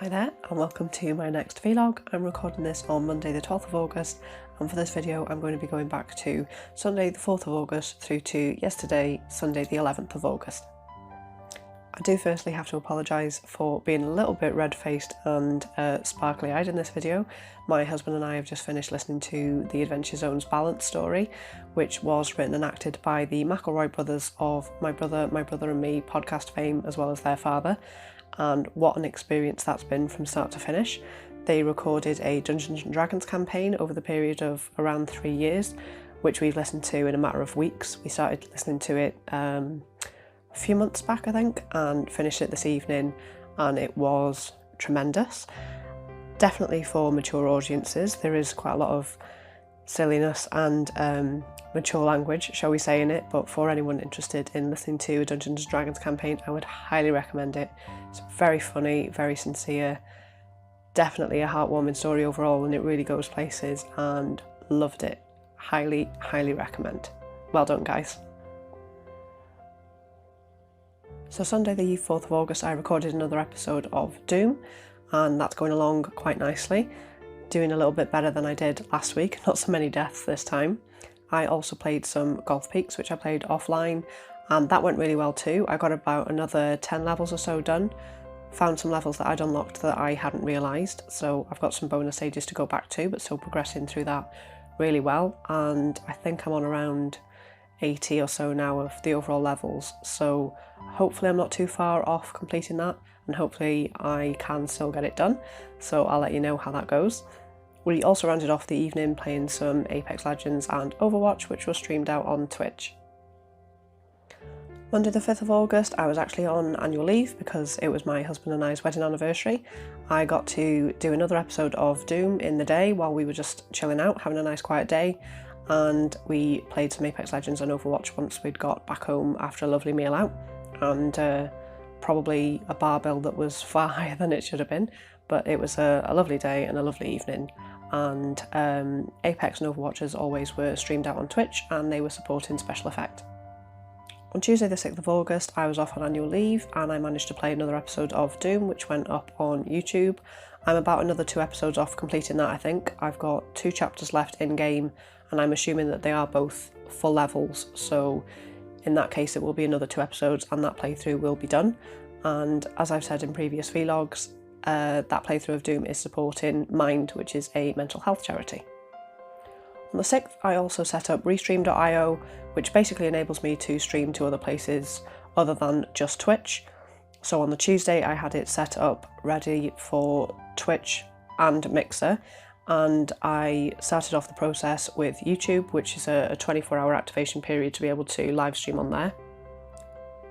Hi there and welcome to my next vlog. I'm recording this on Monday the 12th of August, and for this video I'm going to be going back to Sunday the 4th of August through to yesterday, Sunday the 11th of August. I do firstly have to apologise for being a little bit red-faced and sparkly-eyed in this video. My husband and I have just finished listening to the Adventure Zone's Balance story, which was written and acted by the McElroy brothers of My Brother and Me podcast fame, as well as their father. And what an experience that's been from start to finish. They recorded a Dungeons & Dragons campaign over the period of around 3 years, which we've listened to in a matter of weeks. We started listening to it a few months back, I think, and finished it this evening, and it was tremendous. Definitely for mature audiences. There is quite a lot of silliness and mature language, shall we say, in it, but for anyone interested in listening to a Dungeons & Dragons campaign, I would highly recommend it. It's very funny, very sincere, definitely a heartwarming story overall, and it really goes places, and loved it. Highly, highly recommend. Well done, guys. So Sunday the 4th of August I recorded another episode of Doom, and that's going along quite nicely. Doing a little bit better than I did last week, not so many deaths this time. I also played some Golf Peaks, which I played offline, and that went really well too. I got about another 10 levels or so done. Found some levels that I'd unlocked that I hadn't realised, so I've got some bonus stages to go back to, but still progressing through that really well. And I think I'm on around 80 or so now of the overall levels, so hopefully I'm not too far off completing that, and hopefully I can still get it done, so I'll let you know how that goes. We also rounded off the evening playing some Apex Legends and Overwatch, which was streamed out on Twitch. Monday the 5th of August I was actually on annual leave because it was my husband and I's wedding anniversary. I got to do another episode of Doom in the day while we were just chilling out, having a nice quiet day, and we played some Apex Legends and Overwatch once we'd got back home after a lovely meal out, and probably a bar bill that was far higher than it should have been, but it was a lovely day and a lovely evening. And Apex and Overwatch as always were streamed out on Twitch, and they were supporting SpecialEffect. On Tuesday the 6th of August I was off on annual leave, and I managed to play another episode of Doom, which went up on YouTube. I'm about another 2 episodes off completing that, I think. I've got 2 chapters left in game, and I'm assuming that they are both full levels, so in that case it will be another 2 episodes and that playthrough will be done. And as I've said in previous vlogs, that playthrough of Doom is supporting Mind, which is a mental health charity. On the 6th I also set up Restream.io, which basically enables me to stream to other places other than just Twitch. So on the Tuesday I had it set up ready for Twitch and Mixer, and I started off the process with YouTube, which is a 24-hour activation period to be able to live stream on there.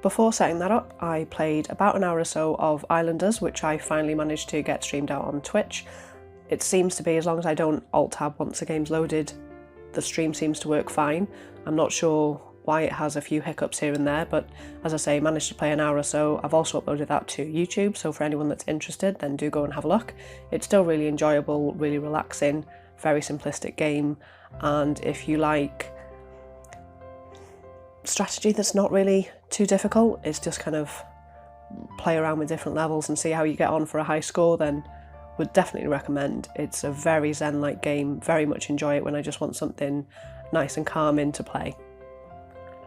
Before setting that up, I played about an hour or so of Islanders, which I finally managed to get streamed out on Twitch. It seems to be, as long as I don't alt-tab once the game's loaded, the stream seems to work fine. I'm not sure why it has a few hiccups here and there, but as I say, managed to play an hour or so. I've also uploaded that to YouTube, so for anyone that's interested, then do go and have a look. It's still really enjoyable, really relaxing, very simplistic game, and if you like strategy that's not really too difficult, it's just kind of play around with different levels and see how you get on for a high score, then would definitely recommend. It's a very zen-like game, very much enjoy it when I just want something nice and calming to play.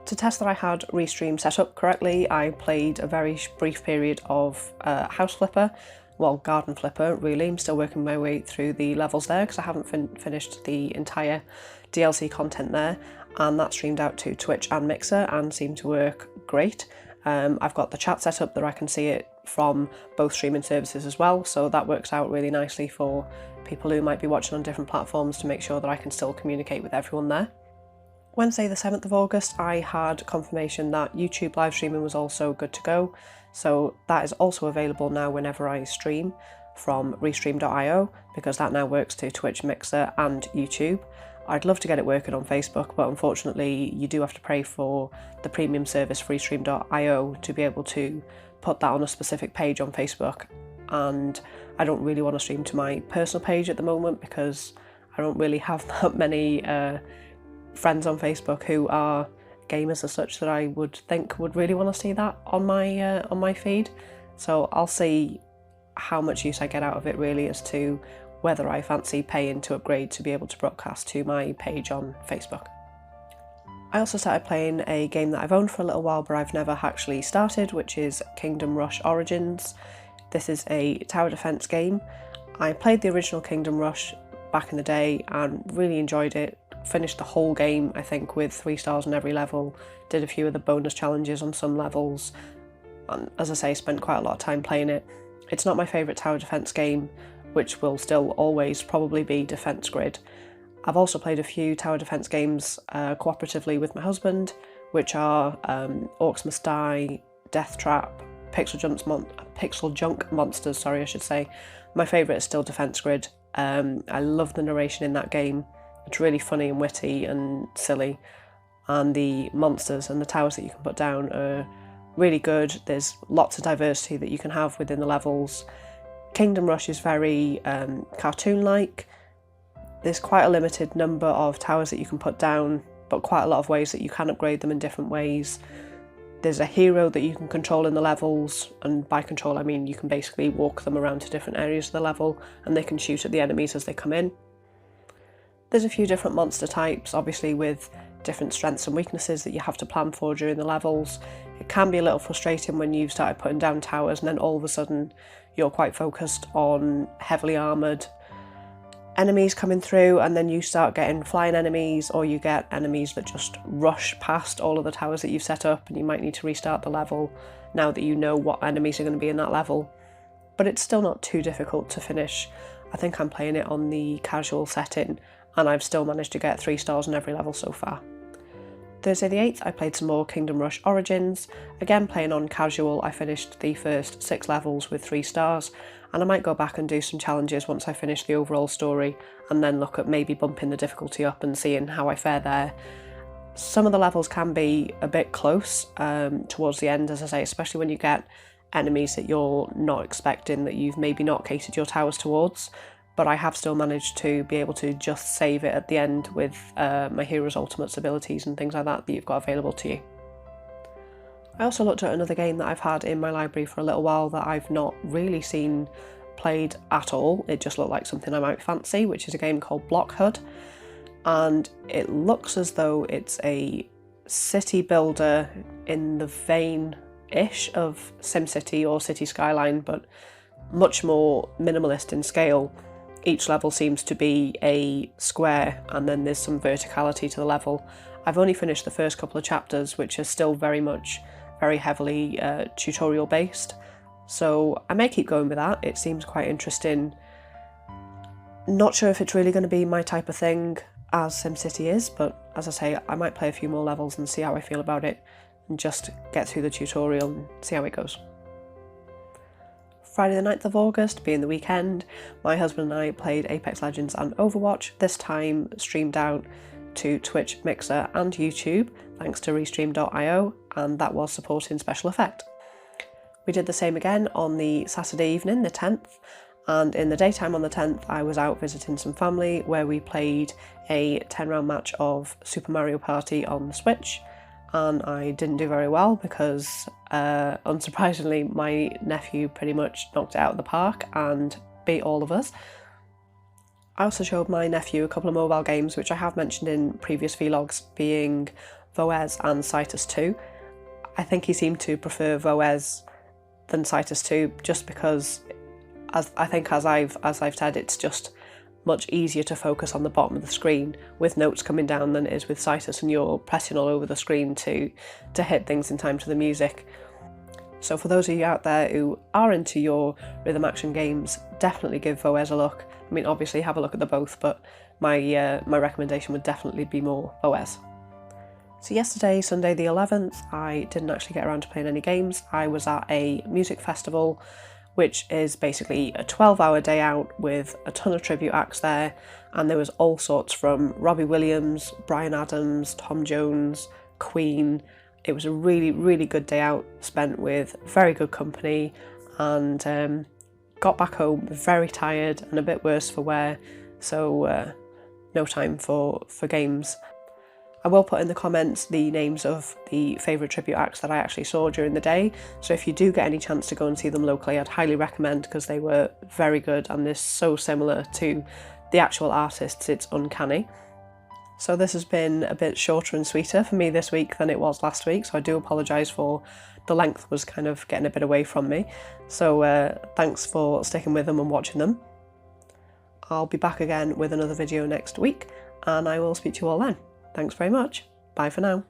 To test that I had Restream set up correctly, I played a very brief period of House Flipper, well, Garden Flipper really. I'm still working my way through the levels there because I haven't finished the entire DLC content there, and that streamed out to Twitch and Mixer and seemed to work great. I've got the chat set up that I can see it from both streaming services as well, so that works out really nicely for people who might be watching on different platforms to make sure that I can still communicate with everyone there. Wednesday the 7th of August I had confirmation that YouTube live streaming was also good to go, so that is also available now whenever I stream from Restream.io, because that now works to Twitch, Mixer and YouTube. I'd love to get it working on Facebook, but unfortunately you do have to pay for the premium service Restream.io to be able to put that on a specific page on Facebook, and I don't really want to stream to my personal page at the moment because I don't really have that many friends on Facebook who are gamers as such that I would think would really want to see that on my feed. So I'll see how much use I get out of it really as to whether I fancy paying to upgrade to be able to broadcast to my page on Facebook. I also started playing a game that I've owned for a little while but I've never actually started, which is Kingdom Rush Origins. This is a tower defense game. I played the original Kingdom Rush back in the day and really enjoyed it. Finished the whole game, I think, with 3 stars on every level, did a few of the bonus challenges on some levels, and as I say, spent quite a lot of time playing it. It's not my favourite tower defense game, which will still always probably be Defence Grid. I've also played a few tower defense games cooperatively with my husband, which are Orcs Must Die, Death Trap, Pixel Junk Monsters, sorry I should say. My favourite is still Defence Grid. I love the narration in that game. It's really funny and witty and silly, and the monsters and the towers that you can put down are really good. There's lots of diversity that you can have within the levels. Kingdom Rush is very cartoon-like. There's quite a limited number of towers that you can put down, but quite a lot of ways that you can upgrade them in different ways. There's a hero that you can control in the levels, and by control I mean you can basically walk them around to different areas of the level and they can shoot at the enemies as they come in. There's a few different monster types, obviously with different strengths and weaknesses that you have to plan for during the levels. It can be a little frustrating when you've started putting down towers and then all of a sudden you're quite focused on heavily armoured enemies coming through, and then you start getting flying enemies, or you get enemies that just rush past all of the towers that you've set up and you might need to restart the level now that you know what enemies are going to be in that level. But it's still not too difficult to finish. I think I'm playing it on the casual setting and I've still managed to get 3 stars on every level so far. Thursday the 8th I played some more Kingdom Rush Origins. Again playing on casual, I finished the first 6 levels with 3 stars, and I might go back and do some challenges once I finish the overall story and then look at maybe bumping the difficulty up and seeing how I fare there. Some of the levels can be a bit close towards the end, as I say, especially when you get enemies that you're not expecting, that you've maybe not catered your towers towards. But I have still managed to be able to just save it at the end with my hero's ultimates abilities and things like that that you've got available to you. I also looked at another game that I've had in my library for a little while that I've not really seen played at all. It just looked like something I might fancy, which is a game called Block HUD. And it looks as though it's a city builder in the vein-ish of SimCity or City Skyline, but much more minimalist in scale. Each level seems to be a square and then there's some verticality to the level. I've only finished the first couple of chapters, which are still very heavily tutorial based, so I may keep going with that. It seems quite interesting. Not sure if it's really going to be my type of thing as SimCity is, but as I say, I might play a few more levels and see how I feel about it and just get through the tutorial and see how it goes. Friday the 9th of August, being the weekend, my husband and I played Apex Legends and Overwatch, this time streamed out to Twitch, Mixer and YouTube, thanks to Restream.io, and that was supporting SpecialEffect. We did the same again on the Saturday evening, the 10th, and in the daytime on the 10th I was out visiting some family where we played a 10-round match of Super Mario Party on the Switch. And I didn't do very well because, unsurprisingly, my nephew pretty much knocked it out of the park and beat all of us. I also showed my nephew a couple of mobile games, which I have mentioned in previous vlogs, being Voez and Citus 2. I think he seemed to prefer Voez than Citus 2, just because, as I've said, it's just much easier to focus on the bottom of the screen with notes coming down than it is with Citus, and you're pressing all over the screen to hit things in time to the music. So for those of you out there who are into your rhythm action games, definitely give Voez a look. I mean, obviously have a look at the both, but my recommendation would definitely be more Voez. So yesterday, Sunday the 11th, I didn't actually get around to playing any games. I was at a music festival, which is basically a 12-hour day out with a ton of tribute acts there, and there was all sorts from Robbie Williams, Bryan Adams, Tom Jones, Queen. It was a really, really good day out, spent with very good company, and got back home very tired and a bit worse for wear, so no time for games. I will put in the comments the names of the favourite tribute acts that I actually saw during the day, so if you do get any chance to go and see them locally, I'd highly recommend, because they were very good and they're so similar to the actual artists, it's uncanny. So this has been a bit shorter and sweeter for me this week than it was last week, so I do apologise for the length was kind of getting a bit away from me. So thanks for sticking with them and watching them. I'll be back again with another video next week, and I will speak to you all then. Thanks very much. Bye for now.